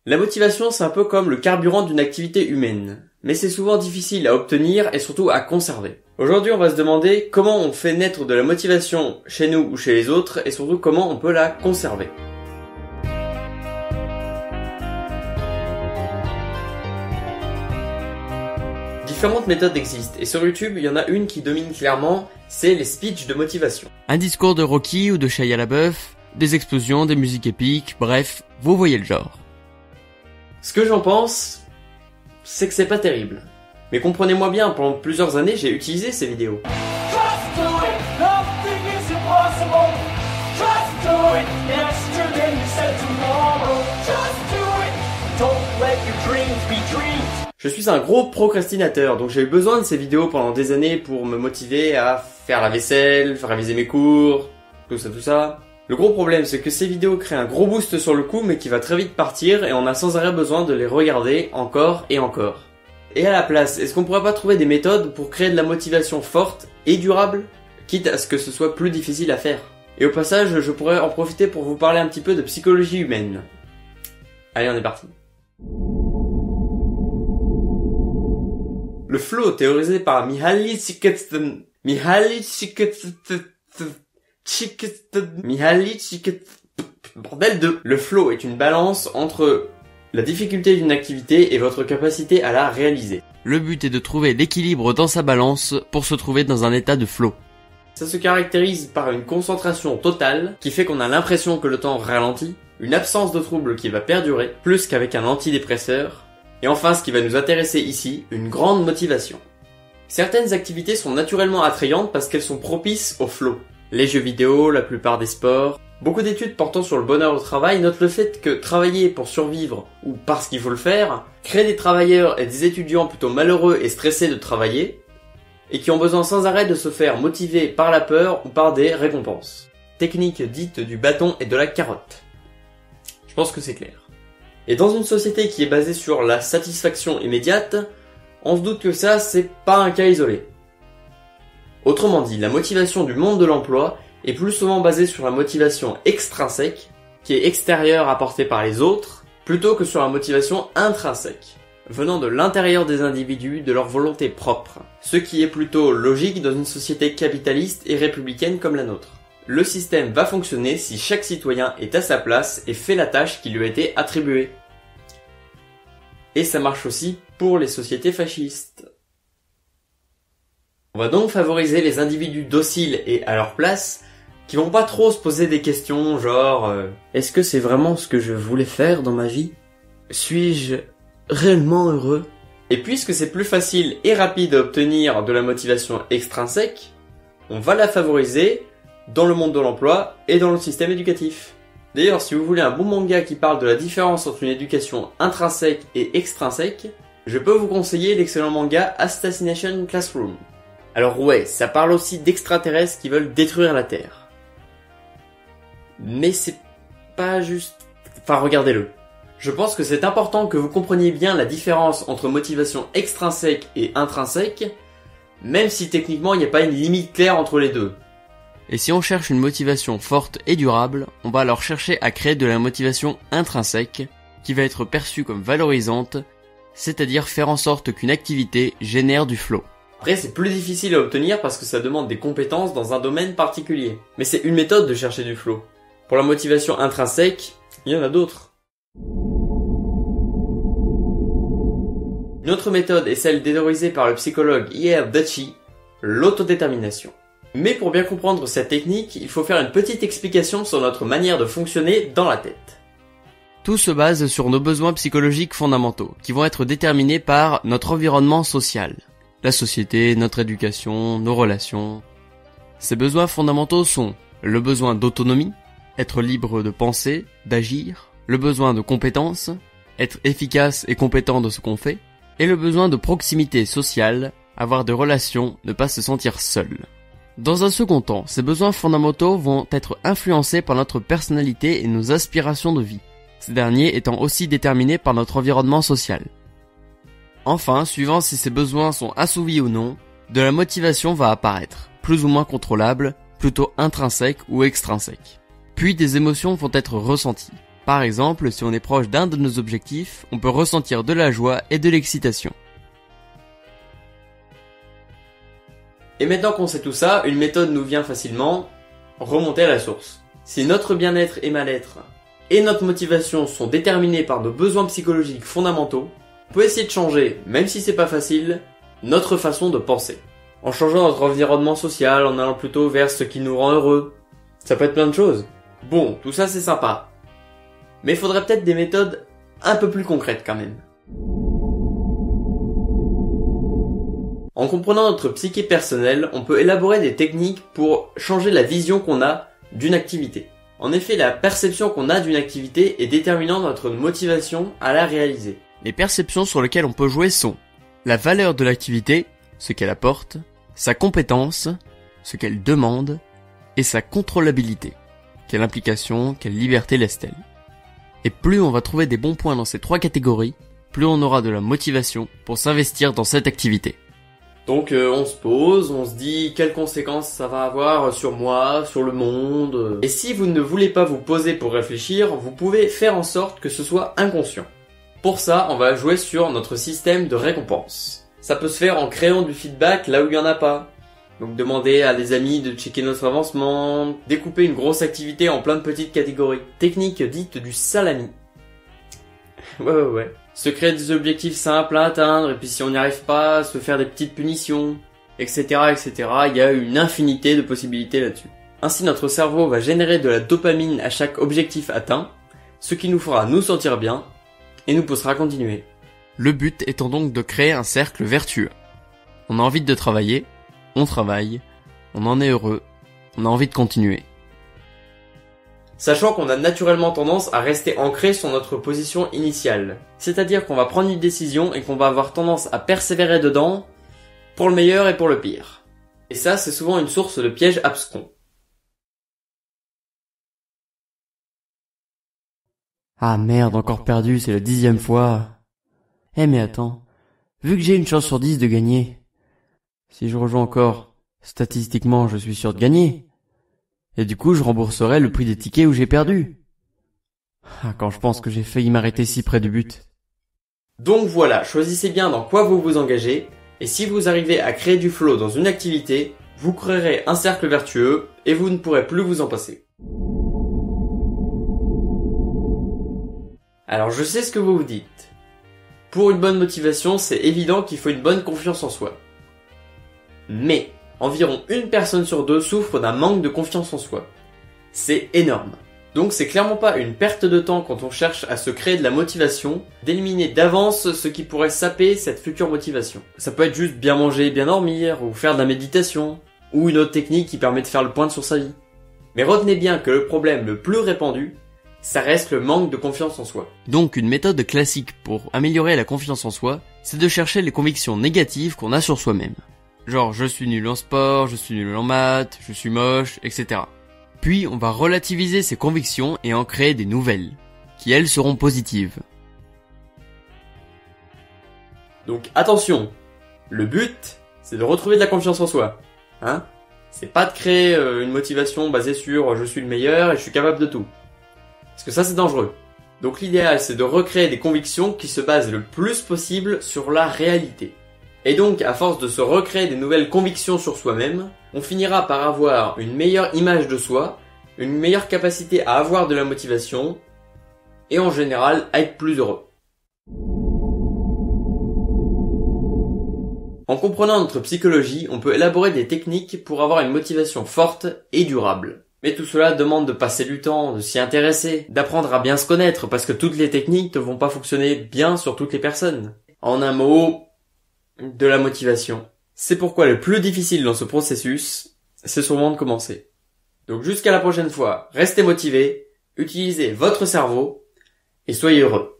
La motivation, c'est un peu comme le carburant d'une activité humaine, mais c'est souvent difficile à obtenir et surtout à conserver. Aujourd'hui, on va se demander comment on fait naître de la motivation chez nous ou chez les autres et surtout comment on peut la conserver. Différentes méthodes existent et sur YouTube, il y en a une qui domine clairement, c'est les speeches de motivation. Un discours de Rocky ou de Shia LaBeouf, des explosions, des musiques épiques, bref, vous voyez le genre. Ce que j'en pense, c'est que c'est pas terrible. Mais comprenez-moi bien, pendant plusieurs années, j'ai utilisé ces vidéos. Je suis un gros procrastinateur, donc j'ai eu besoin de ces vidéos pendant des années pour me motiver à faire la vaisselle, faire réviser mes cours, tout ça. Le gros problème, c'est que ces vidéos créent un gros boost sur le coup, mais qui va très vite partir et on a sans arrêt besoin de les regarder encore et encore. Et à la place, est-ce qu'on pourrait pas trouver des méthodes pour créer de la motivation forte et durable, quitte à ce que ce soit plus difficile à faire? Et au passage, je pourrais en profiter pour vous parler un petit peu de psychologie humaine. Allez, on est parti. Le flow, théorisé par Mihaly Csikszentmihalyi, Le flow est une balance entre la difficulté d'une activité et votre capacité à la réaliser. Le but est de trouver l'équilibre dans sa balance pour se trouver dans un état de flow. Ça se caractérise par une concentration totale qui fait qu'on a l'impression que le temps ralentit, une absence de trouble qui va perdurer, plus qu'avec un antidépresseur, et enfin ce qui va nous intéresser ici, une grande motivation. Certaines activités sont naturellement attrayantes parce qu'elles sont propices au flow. Les jeux vidéo, la plupart des sports. Beaucoup d'études portant sur le bonheur au travail notent le fait que travailler pour survivre, ou parce qu'il faut le faire, crée des travailleurs et des étudiants plutôt malheureux et stressés de travailler, et qui ont besoin sans arrêt de se faire motiver par la peur ou par des récompenses. Technique dite du bâton et de la carotte. Je pense que c'est clair. Et dans une société qui est basée sur la satisfaction immédiate, on se doute que ça, c'est pas un cas isolé. Autrement dit, la motivation du monde de l'emploi est plus souvent basée sur la motivation extrinsèque, qui est extérieure apportée par les autres, plutôt que sur la motivation intrinsèque, venant de l'intérieur des individus, de leur volonté propre, ce qui est plutôt logique dans une société capitaliste et républicaine comme la nôtre. Le système va fonctionner si chaque citoyen est à sa place et fait la tâche qui lui a été attribuée. Et ça marche aussi pour les sociétés fascistes. On va donc favoriser les individus dociles et à leur place, qui vont pas trop se poser des questions genre est-ce que c'est vraiment ce que je voulais faire dans ma vie? Suis-je réellement heureux? Et puisque c'est plus facile et rapide à obtenir de la motivation extrinsèque, on va la favoriser dans le monde de l'emploi et dans le système éducatif. D'ailleurs, si vous voulez un bon manga qui parle de la différence entre une éducation intrinsèque et extrinsèque, je peux vous conseiller l'excellent manga Assassination Classroom. Alors ouais, ça parle aussi d'extraterrestres qui veulent détruire la Terre. Mais c'est pas juste... Enfin, regardez-le. Je pense que c'est important que vous compreniez bien la différence entre motivation extrinsèque et intrinsèque, même si techniquement il n'y a pas une limite claire entre les deux. Et si on cherche une motivation forte et durable, on va alors chercher à créer de la motivation intrinsèque, qui va être perçue comme valorisante, c'est-à-dire faire en sorte qu'une activité génère du flow. Après, c'est plus difficile à obtenir parce que ça demande des compétences dans un domaine particulier. Mais c'est une méthode de chercher du flow. Pour la motivation intrinsèque, il y en a d'autres. Une autre méthode est celle théorisée par le psychologue E.R. Dutchy, l'autodétermination. Mais pour bien comprendre cette technique, il faut faire une petite explication sur notre manière de fonctionner dans la tête. Tout se base sur nos besoins psychologiques fondamentaux, qui vont être déterminés par notre environnement social. La société, notre éducation, nos relations. Ces besoins fondamentaux sont le besoin d'autonomie, être libre de penser, d'agir, le besoin de compétence, être efficace et compétent de ce qu'on fait, et le besoin de proximité sociale, avoir des relations, ne pas se sentir seul. Dans un second temps, ces besoins fondamentaux vont être influencés par notre personnalité et nos aspirations de vie, ces derniers étant aussi déterminés par notre environnement social. Enfin, suivant si ces besoins sont assouvis ou non, de la motivation va apparaître, plus ou moins contrôlable, plutôt intrinsèque ou extrinsèque. Puis des émotions vont être ressenties. Par exemple, si on est proche d'un de nos objectifs, on peut ressentir de la joie et de l'excitation. Et maintenant qu'on sait tout ça, une méthode nous vient facilement, remonter à la source. Si notre bien-être et mal-être et notre motivation sont déterminés par nos besoins psychologiques fondamentaux, on peut essayer de changer, même si c'est pas facile, notre façon de penser. En changeant notre environnement social, en allant plutôt vers ce qui nous rend heureux. Ça peut être plein de choses. Bon, tout ça c'est sympa. Mais il faudrait peut-être des méthodes un peu plus concrètes quand même. En comprenant notre psyché personnelle, on peut élaborer des techniques pour changer la vision qu'on a d'une activité. En effet, la perception qu'on a d'une activité est déterminante dans notre motivation à la réaliser. Les perceptions sur lesquelles on peut jouer sont la valeur de l'activité, ce qu'elle apporte, sa compétence, ce qu'elle demande, et sa contrôlabilité. Quelle implication, quelle liberté laisse-t-elle? Et plus on va trouver des bons points dans ces trois catégories, plus on aura de la motivation pour s'investir dans cette activité. Donc on se pose, on se dit quelles conséquences ça va avoir sur moi, sur le monde. Et si vous ne voulez pas vous poser pour réfléchir, vous pouvez faire en sorte que ce soit inconscient. Pour ça, on va jouer sur notre système de récompense. Ça peut se faire en créant du feedback là où il n'y en a pas. Donc demander à des amis de checker notre avancement, découper une grosse activité en plein de petites catégories. Technique dite du salami. Ouais. Se créer des objectifs simples à atteindre, et puis si on n'y arrive pas, se faire des petites punitions, etc., etc. Il y a une infinité de possibilités là-dessus. Ainsi, notre cerveau va générer de la dopamine à chaque objectif atteint, ce qui nous fera nous sentir bien, et nous poussera à continuer. Le but étant donc de créer un cercle vertueux. On a envie de travailler, on travaille, on en est heureux, on a envie de continuer. Sachant qu'on a naturellement tendance à rester ancré sur notre position initiale. C'est-à-dire qu'on va prendre une décision et qu'on va avoir tendance à persévérer dedans, pour le meilleur et pour le pire. Et ça, c'est souvent une source de piège abscons. Ah merde, encore perdu, c'est la 10e fois. Mais attends, vu que j'ai une chance sur 10 de gagner, si je rejoue encore, statistiquement je suis sûr de gagner. Et du coup je rembourserai le prix des tickets où j'ai perdu. Quand je pense que j'ai failli m'arrêter si près du but. Donc voilà, choisissez bien dans quoi vous vous engagez, et si vous arrivez à créer du flow dans une activité, vous créerez un cercle vertueux, et vous ne pourrez plus vous en passer. Alors je sais ce que vous vous dites. Pour une bonne motivation, c'est évident qu'il faut une bonne confiance en soi. Mais, environ une personne sur deux souffre d'un manque de confiance en soi. C'est énorme. Donc c'est clairement pas une perte de temps quand on cherche à se créer de la motivation, d'éliminer d'avance ce qui pourrait saper cette future motivation. Ça peut être juste bien manger, bien dormir, ou faire de la méditation, ou une autre technique qui permet de faire le point sur sa vie. Mais retenez bien que le problème le plus répandu, ça reste le manque de confiance en soi. Donc une méthode classique pour améliorer la confiance en soi, c'est de chercher les convictions négatives qu'on a sur soi-même. Genre je suis nul en sport, je suis nul en maths, je suis moche, etc. Puis on va relativiser ces convictions et en créer des nouvelles, qui elles seront positives. Donc attention, le but, c'est de retrouver de la confiance en soi. C'est pas de créer une motivation basée sur je suis le meilleur et je suis capable de tout. Parce que ça c'est dangereux. Donc l'idéal c'est de recréer des convictions qui se basent le plus possible sur la réalité. Et donc à force de se recréer des nouvelles convictions sur soi-même, on finira par avoir une meilleure image de soi, une meilleure capacité à avoir de la motivation, et en général à être plus heureux. En comprenant notre psychologie, on peut élaborer des techniques pour avoir une motivation forte et durable. Mais tout cela demande de passer du temps, de s'y intéresser, d'apprendre à bien se connaître, parce que toutes les techniques ne vont pas fonctionner bien sur toutes les personnes. En un mot, de la motivation. C'est pourquoi le plus difficile dans ce processus, c'est sûrement de commencer. Donc jusqu'à la prochaine fois, restez motivés, utilisez votre cerveau, et soyez heureux.